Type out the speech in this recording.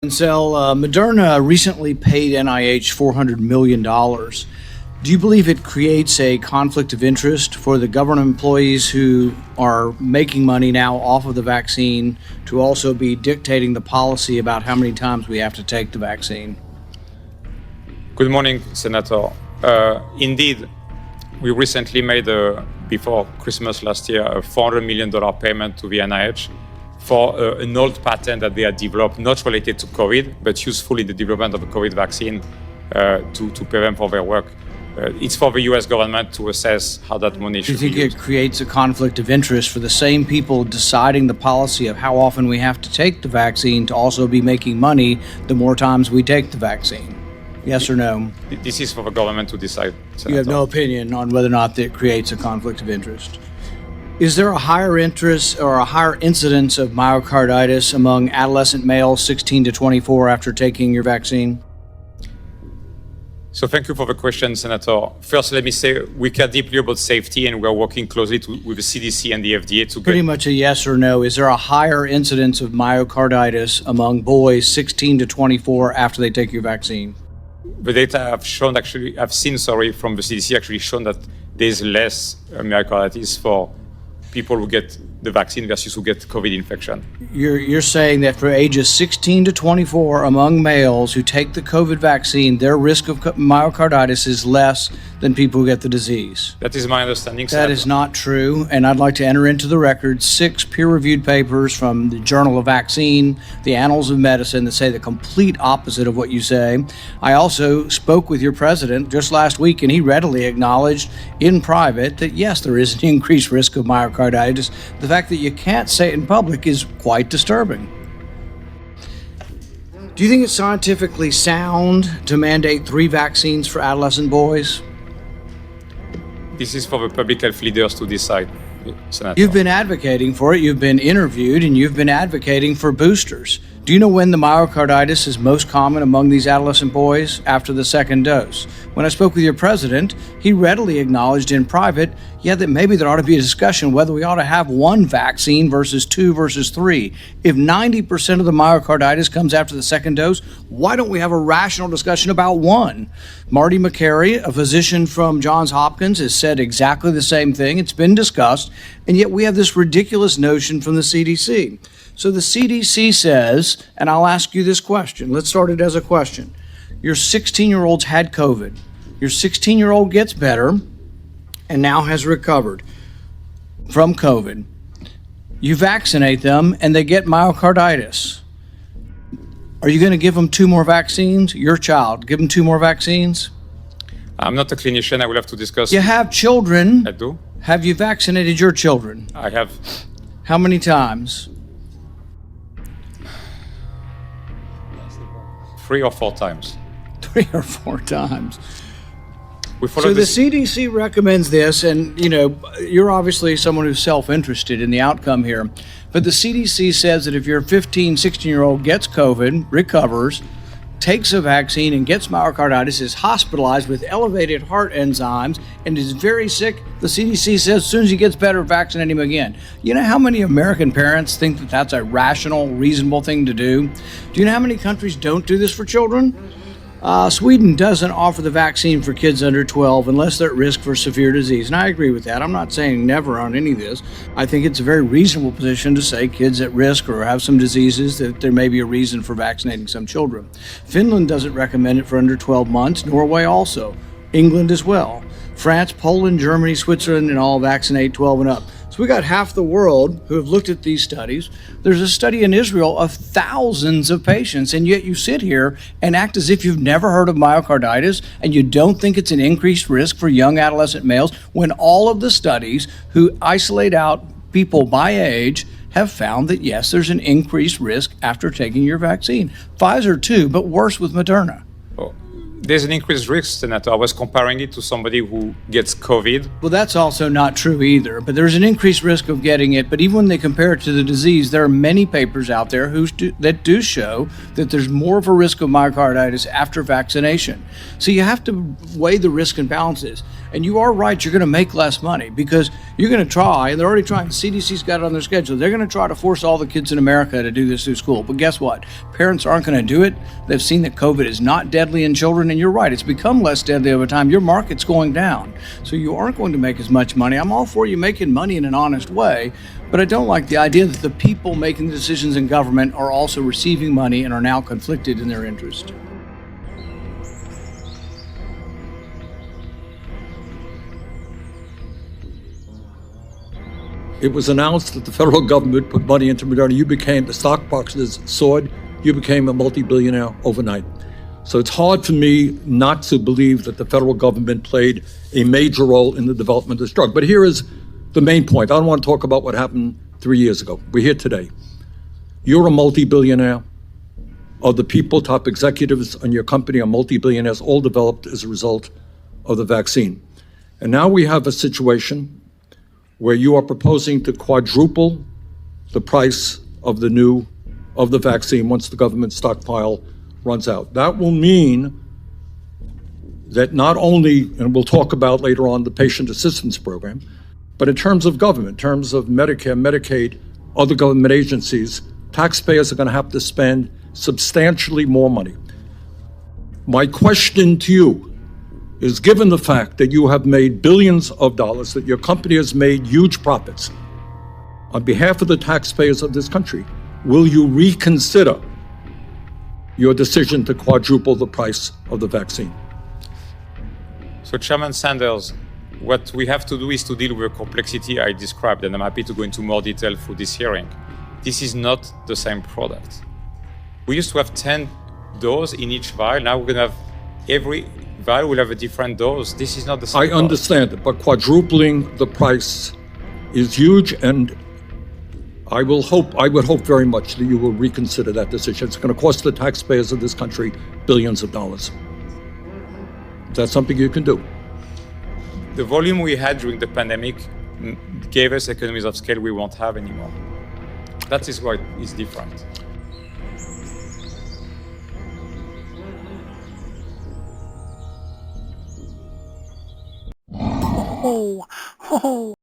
Moderna recently paid NIH $400 million. Do you believe it creates a conflict of interest for the government employees who are making money now off of the vaccine to also be dictating the policy about how many times we have to take the vaccine? Good morning, Senator. Indeed, we recently made, before Christmas last year, a $400 million payment to the NIH for an old patent that they had developed, not related to COVID, but useful in the development of a COVID vaccine to pay them for their work. It's for the US government to assess how that money should be used. Do you think it creates a conflict of interest for the same people deciding the policy of how often we have to take the vaccine to also be making money the more times we take the vaccine? Yes or no? This is for the government to decide, Senator. You have no opinion on whether or not it creates a conflict of interest. Is there a higher interest or a higher incidence of myocarditis among adolescent males 16 to 24 after taking your vaccine? So thank you for the question, Senator. First, let me say we care deeply about safety, and we're working closely with the CDC and the FDA to Pretty much a yes or no. Is there a higher incidence of myocarditis among boys 16 to 24 after they take your vaccine? The data I've seen from the CDC actually shown that there's less myocarditis for people who get the vaccine versus who get COVID infection. You're saying that for ages 16 to 24 among males who take the COVID vaccine, their risk of myocarditis is less than people who get the disease. That is my understanding, That is not true, and I'd like to enter into the record 6 peer-reviewed papers from the Journal of Vaccine, the Annals of Medicine, that say the complete opposite of what you say. I also spoke with your president just last week, and he readily acknowledged in private that yes, there is an increased risk of myocarditis. The fact that you can't say it in public is quite disturbing. Do you think it's scientifically sound to mandate 3 vaccines for adolescent boys? This is for the public health leaders to decide, Senator. You've been advocating for it, you've been interviewed, and you've been advocating for boosters. Do you know when the myocarditis is most common among these adolescent boys? After the second dose. When I spoke with your president, he readily acknowledged in private, that maybe there ought to be a discussion whether we ought to have 1 vaccine versus 2 versus 3. If 90% of the myocarditis comes after the second dose, why don't we have a rational discussion about 1? Marty Makary, a physician from Johns Hopkins, has said exactly the same thing. It's been discussed, and yet we have this ridiculous notion from the CDC. So the CDC says, and I'll ask you this question. Let's start it as a question. Your 16-year-old's had COVID. Your 16-year-old gets better and now has recovered from COVID. You vaccinate them and they get myocarditis. Are you going to give them 2 more vaccines? Your child, give them 2 more vaccines? I'm not a clinician. I will have to discuss. You have children. I do. Have you vaccinated your children? I have. How many times? 3 or 4 times. 3 or 4 times. So the CDC recommends this, and you're obviously someone who's self-interested in the outcome here, but the CDC says that if your 15, 16-year-old gets COVID, recovers, takes a vaccine and gets myocarditis, is hospitalized with elevated heart enzymes, and is very sick, the CDC says as soon as he gets better, vaccinate him again. You know how many American parents think that that's a rational, reasonable thing to do? Do you know how many countries don't do this for children? Sweden doesn't offer the vaccine for kids under 12 unless they're at risk for severe disease. And I agree with that. I'm not saying never on any of this. I think it's a very reasonable position to say kids at risk or have some diseases that there may be a reason for vaccinating some children. Finland doesn't recommend it for under 12 months. Norway also. England as well. France, Poland, Germany, Switzerland, and all vaccinate 12 and up. So we got half the world who have looked at these studies. There's a study in Israel of thousands of patients, and yet you sit here and act as if you've never heard of myocarditis and you don't think it's an increased risk for young adolescent males when all of the studies who isolate out people by age have found that, yes, there's an increased risk after taking your vaccine. Pfizer too, but worse with Moderna. There's an increased risk, Senator. I was comparing it to somebody who gets COVID. Well, that's also not true either, but there's an increased risk of getting it. But even when they compare it to the disease, there are many papers out there that do show that there's more of a risk of myocarditis after vaccination. So you have to weigh the risk and balances. And you are right, you're going to make less money because you're going to try, and they're already trying. The CDC's got it on their schedule. They're going to try to force all the kids in America to do this through school. But guess what? Parents aren't going to do it. They've seen that COVID is not deadly in children, and you're right, it's become less deadly over time. Your market's going down. So you aren't going to make as much money. I'm all for you making money in an honest way, but I don't like the idea that the people making the decisions in government are also receiving money and are now conflicted in their interest. It was announced that the federal government put money into Moderna. The stock prices soared. You became a multi-billionaire overnight. So it's hard for me not to believe that the federal government played a major role in the development of this drug. But here is the main point. I don't want to talk about what happened 3 years ago. We're here today. You're a multi-billionaire. Other people, top executives on your company are multi-billionaires, all developed as a result of the vaccine. And now we have a situation where you are proposing to quadruple the price of the vaccine once the government stockpile runs out. That will mean that not only, and we'll talk about later on the patient assistance program, but in terms of government, in terms of Medicare, Medicaid, other government agencies, taxpayers are going to have to spend substantially more money. My question to you is, given the fact that you have made billions of dollars, that your company has made huge profits, on behalf of the taxpayers of this country, will you reconsider your decision to quadruple the price of the vaccine? So, Chairman Sanders, what we have to do is to deal with the complexity I described, and I'm happy to go into more detail through this hearing. This is not the same product. We used to have 10 doses in each vial. Now we're going to have every vial will have a different dose. This is not the same. I understand it, but quadrupling the price is huge, and I would hope very much that you will reconsider that decision. It's going to cost the taxpayers of this country billions of dollars. Is that something you can do? The volume we had during the pandemic gave us economies of scale we won't have anymore. That is why it's different. Oh, oh.